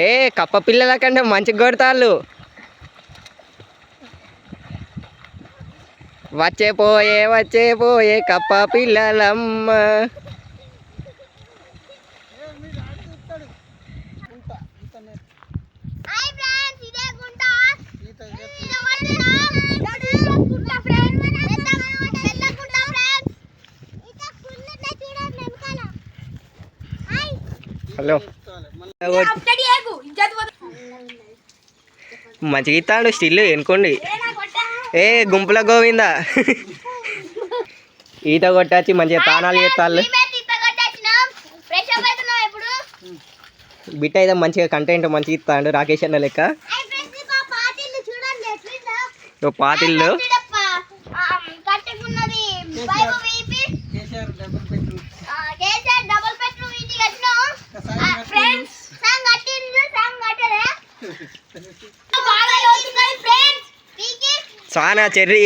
ఏ కప్ప పిల్లల కంటే మంచి కొడతాళ్ళు. వచ్చే పోయే కప్ప పిల్లలమ్మ. హలో మంచిగా ఇస్తాడు స్టిల్ ఎనుకోండి. ఏ గుంపుల గోవిందా ఈత కొట్టచ్చి మంచిగా తానాలు చేస్తాళ్ళు. బిట్ట అయితే మంచిగా కంటెంట్ మంచిగా ఇస్తాడు రాకేష్ అన్న లెక్క. పాతిళ్ళు సానా చెర్రీ